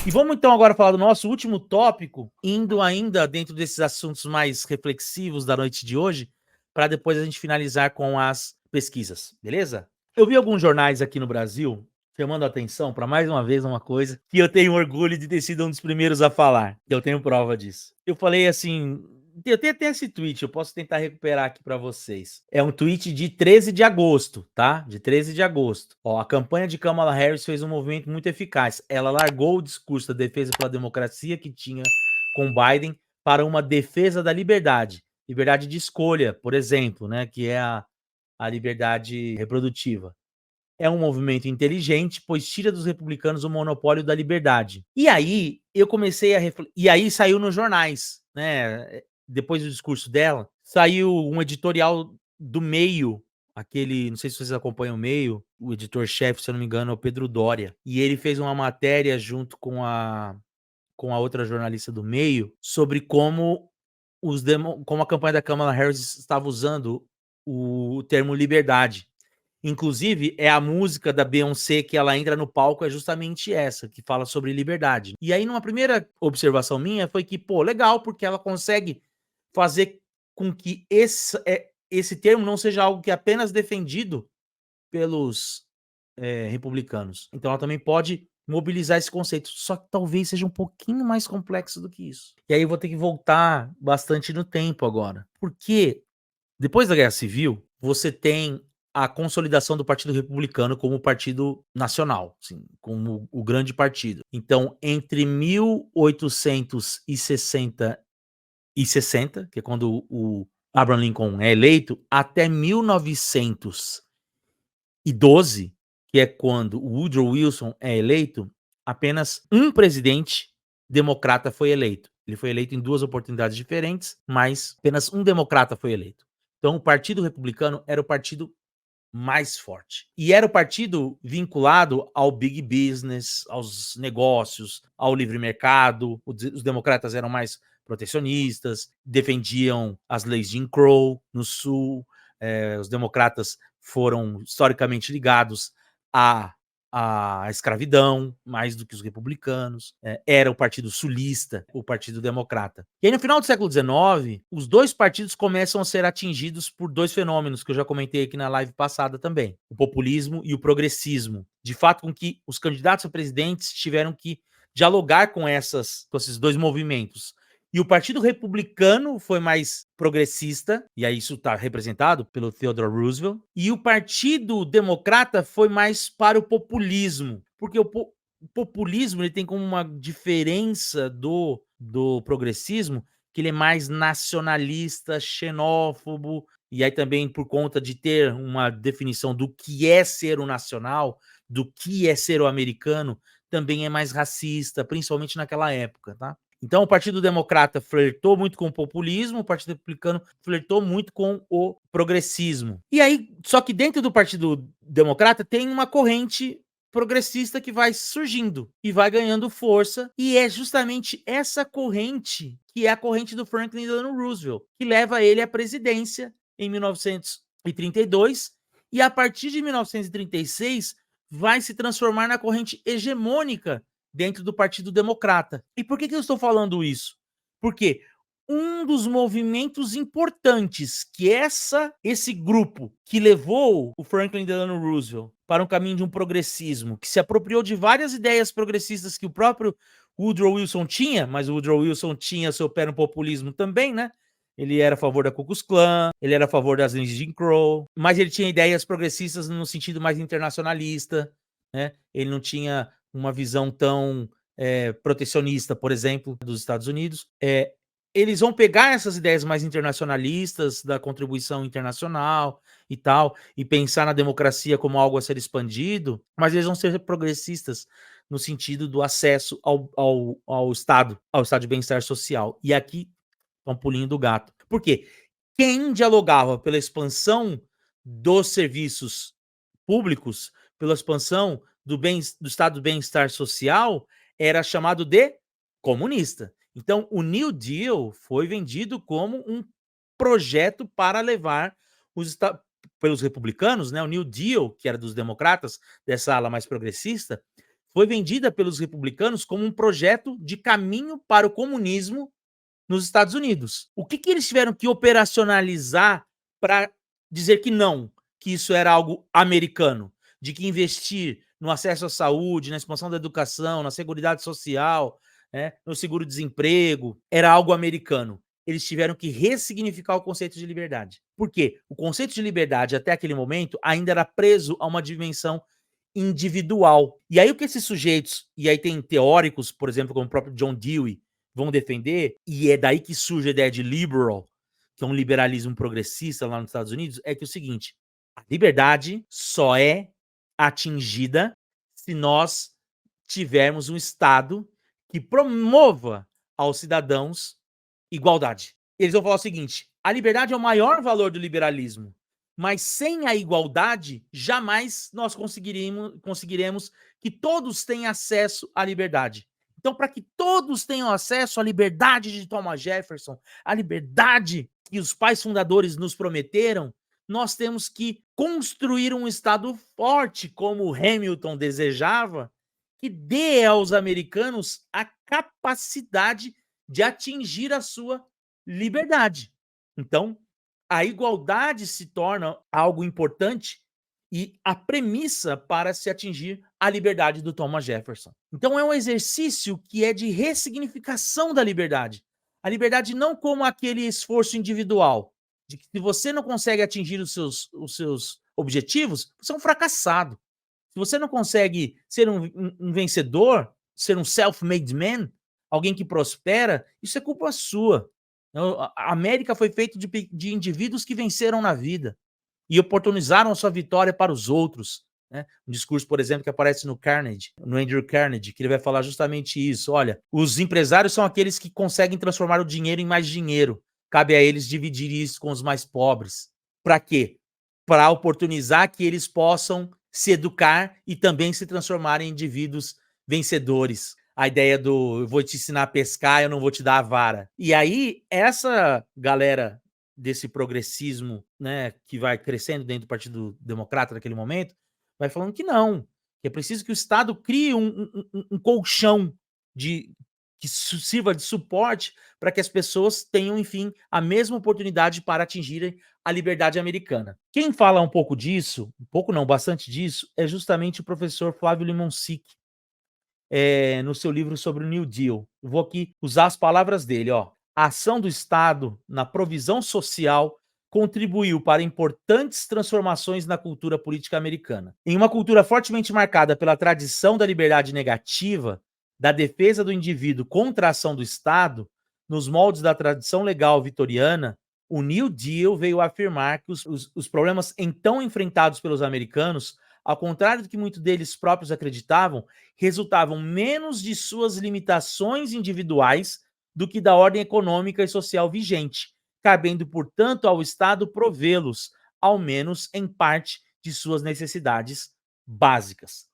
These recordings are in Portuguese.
E vamos então agora falar do nosso último tópico, indo ainda dentro desses assuntos mais reflexivos da noite de hoje, para depois a gente finalizar com as pesquisas, beleza? Eu vi alguns jornais aqui no Brasil chamando a atenção para mais uma vez uma coisa que eu tenho orgulho de ter sido um dos primeiros a falar, que eu tenho prova disso. Eu falei assim, eu tenho até esse tweet, eu posso tentar recuperar aqui para vocês. É um tweet de 13 de agosto, tá? De 13 de agosto. Ó, a campanha de Kamala Harris fez um movimento muito eficaz. Ela largou o discurso da defesa pela democracia que tinha com Biden para uma defesa da liberdade. Liberdade de escolha, por exemplo, né? Que é a liberdade reprodutiva. É um movimento inteligente, pois tira dos republicanos o monopólio da liberdade. E aí eu comecei a refletir. E aí saiu nos jornais, né? Depois do discurso dela, saiu um editorial do Meio, aquele, não sei se vocês acompanham o Meio, o editor-chefe, se eu não me engano, é o Pedro Doria. E ele fez uma matéria junto com a outra jornalista do Meio sobre como como a campanha da Kamala Harris estava usando o termo liberdade. Inclusive, é a música da Beyoncé que ela entra no palco, é justamente essa, que fala sobre liberdade. E aí, numa primeira observação minha, foi que, pô, legal, porque ela consegue fazer com que esse termo não seja algo que é apenas defendido pelos republicanos. Então, ela também pode mobilizar esse conceito, só que talvez seja um pouquinho mais complexo do que isso. E aí, eu vou ter que voltar bastante no tempo agora. Porque depois da Guerra Civil, você tem a consolidação do Partido Republicano como partido nacional, assim, como o grande partido. Então, entre 1860, que é quando o Abraham Lincoln é eleito, até 1912, que é quando o Woodrow Wilson é eleito, apenas um presidente democrata foi eleito. Ele foi eleito em 2 oportunidades diferentes, mas apenas um democrata foi eleito. Então, o Partido Republicano era o partido mais forte. E era o partido vinculado ao big business, aos negócios, ao livre mercado. Os democratas eram mais protecionistas, defendiam as leis de Jim Crow no Sul. Os democratas foram historicamente ligados à escravidão, mais do que os republicanos. Era o Partido Sulista, o Partido Democrata. E aí, no final do século XIX, os dois partidos começam a ser atingidos por 2 fenômenos que eu já comentei aqui na live passada também: o populismo e o progressismo. De fato, com que os candidatos a presidentes tiveram que dialogar com esses 2 movimentos. E o Partido Republicano foi mais progressista, e aí isso está representado pelo Theodore Roosevelt, e o Partido Democrata foi mais para o populismo, porque o populismo ele tem como uma diferença do progressismo, que ele é mais nacionalista, xenófobo, e aí também por conta de ter uma definição do que é ser o nacional, do que é ser o americano, também é mais racista, principalmente naquela época, tá? Então, o Partido Democrata flertou muito com o populismo, o Partido Republicano flertou muito com o progressismo. E aí, só que dentro do Partido Democrata tem uma corrente progressista que vai surgindo e vai ganhando força, e é justamente essa corrente que é a corrente do Franklin Delano Roosevelt, que leva ele à presidência em 1932, e a partir de 1936 vai se transformar na corrente hegemônica dentro do Partido Democrata. E por que eu estou falando isso? Porque um dos movimentos importantes que esse grupo que levou o Franklin Delano Roosevelt para um caminho de um progressismo, que se apropriou de várias ideias progressistas que o próprio Woodrow Wilson tinha, mas o Woodrow Wilson tinha seu pé no populismo também, né? Ele era a favor da Ku Klux Klan, ele era a favor das leis de Jim Crow, mas ele tinha ideias progressistas no sentido mais internacionalista, né? Ele não tinha uma visão tão protecionista, por exemplo, dos Estados Unidos. Eles vão pegar essas ideias mais internacionalistas, da contribuição internacional e tal, e pensar na democracia como algo a ser expandido, mas eles vão ser progressistas no sentido do acesso ao Estado de bem-estar social. E aqui é um pulinho do gato. Por quê? Quem dialogava pela expansão dos serviços públicos, pela expansão do estado do bem-estar social, era chamado de comunista. Então, o New Deal foi vendido como um projeto para levar pelos republicanos, né? O New Deal, que era dos democratas, dessa ala mais progressista, foi vendida pelos republicanos como um projeto de caminho para o comunismo nos Estados Unidos. O que eles tiveram que operacionalizar para dizer que não, que isso era algo americano, de que investir no acesso à saúde, na expansão da educação, na seguridade social, né, no seguro-desemprego, era algo americano. Eles tiveram que ressignificar o conceito de liberdade. Por quê? O conceito de liberdade, até aquele momento, ainda era preso a uma dimensão individual. E aí o que esses sujeitos, e aí tem teóricos, por exemplo, como o próprio John Dewey, vão defender, e é daí que surge a ideia de liberal, que é um liberalismo progressista lá nos Estados Unidos, é que é o seguinte: a liberdade só é atingida se nós tivermos um Estado que promova aos cidadãos igualdade. Eles vão falar o seguinte: a liberdade é o maior valor do liberalismo, mas sem a igualdade, jamais nós conseguiremos que todos tenham acesso à liberdade. Então, para que todos tenham acesso à liberdade de Thomas Jefferson, à liberdade que os pais fundadores nos prometeram, nós temos que construir um Estado forte, como Hamilton desejava, que dê aos americanos a capacidade de atingir a sua liberdade. Então, a igualdade se torna algo importante e a premissa para se atingir a liberdade do Thomas Jefferson. Então é um exercício que é de ressignificação da liberdade. A liberdade não como aquele esforço individual, de que se você não consegue atingir os seus objetivos, você é um fracassado. Se você não consegue ser um vencedor, ser um self-made man, alguém que prospera, isso é culpa sua. A América foi feita de indivíduos que venceram na vida e oportunizaram a sua vitória para os outros, né? Um discurso, por exemplo, que aparece no Carnegie, no Andrew Carnegie, que ele vai falar justamente isso. Olha, os empresários são aqueles que conseguem transformar o dinheiro em mais dinheiro. Cabe a eles dividir isso com os mais pobres. Para quê? Para oportunizar que eles possam se educar e também se transformar em indivíduos vencedores. A ideia do eu vou te ensinar a pescar, eu não vou te dar a vara. E aí, essa galera desse progressismo, né, que vai crescendo dentro do Partido Democrata naquele momento, vai falando que não, que é preciso que o Estado crie um colchão de que sirva de suporte para que as pessoas tenham, enfim, a mesma oportunidade para atingirem a liberdade americana. Quem fala um pouco disso, um pouco não, bastante disso, é justamente o professor Flávio Limonsic, no seu livro sobre o New Deal. Eu vou aqui usar as palavras dele, ó. A ação do Estado na provisão social contribuiu para importantes transformações na cultura política americana. Em uma cultura fortemente marcada pela tradição da liberdade negativa, da defesa do indivíduo contra a ação do Estado, nos moldes da tradição legal vitoriana, o New Deal veio afirmar que os problemas então enfrentados pelos americanos, ao contrário do que muitos deles próprios acreditavam, resultavam menos de suas limitações individuais do que da ordem econômica e social vigente, cabendo, portanto, ao Estado provê-los, ao menos em parte, de suas necessidades básicas.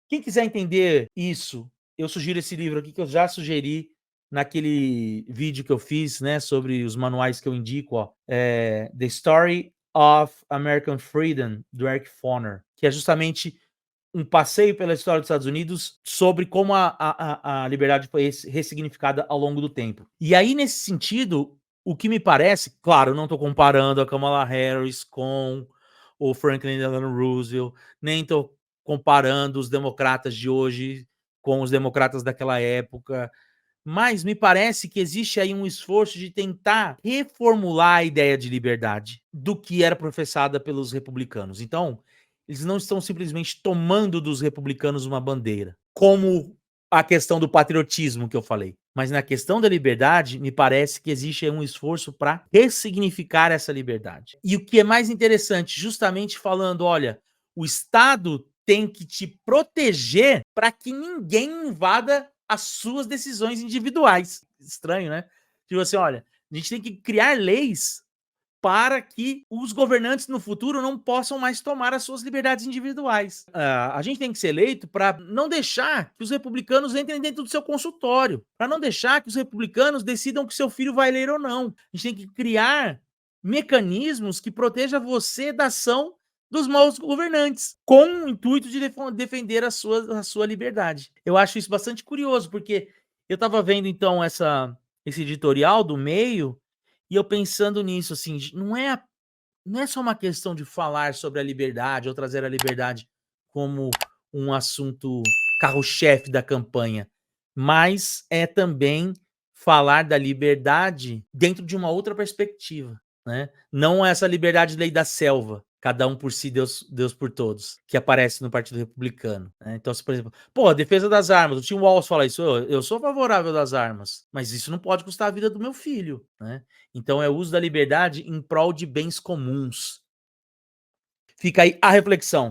Quem quiser entender isso, eu sugiro esse livro aqui que eu já sugeri naquele vídeo que eu fiz, né, sobre os manuais que eu indico, ó, The Story of American Freedom, do Eric Foner, que é justamente um passeio pela história dos Estados Unidos sobre como a liberdade foi ressignificada ao longo do tempo. E aí, nesse sentido, o que me parece, claro, eu não estou comparando a Kamala Harris com o Franklin Delano Roosevelt, nem estou comparando os democratas de hoje com os democratas daquela época, mas me parece que existe aí um esforço de tentar reformular a ideia de liberdade do que era professada pelos republicanos. Então, eles não estão simplesmente tomando dos republicanos uma bandeira, como a questão do patriotismo que eu falei. Mas na questão da liberdade, me parece que existe aí um esforço para ressignificar essa liberdade. E o que é mais interessante, justamente falando, olha, o Estado tem que te proteger para que ninguém invada as suas decisões individuais. Estranho, né? Tipo assim, olha, a gente tem que criar leis para que os governantes no futuro não possam mais tomar as suas liberdades individuais. A gente tem que ser eleito para não deixar que os republicanos entrem dentro do seu consultório, para não deixar que os republicanos decidam que seu filho vai ler ou não. A gente tem que criar mecanismos que protejam você da ação dos maus governantes, com o intuito de defender a sua liberdade. Eu acho isso bastante curioso, porque eu estava vendo então esse editorial do Meio, e eu pensando nisso, assim, não é só uma questão de falar sobre a liberdade ou trazer a liberdade como um assunto carro-chefe da campanha, mas é também falar da liberdade dentro de uma outra perspectiva, né. Não essa liberdade lei da selva, cada um por si, Deus por todos, que aparece no Partido Republicano, né. Então, se por exemplo, pô, a defesa das armas, o Tim Walz fala isso: "Ô, eu sou favorável das armas, mas isso não pode custar a vida do meu filho", né. Então é o uso da liberdade em prol de bens comuns. Fica aí a reflexão.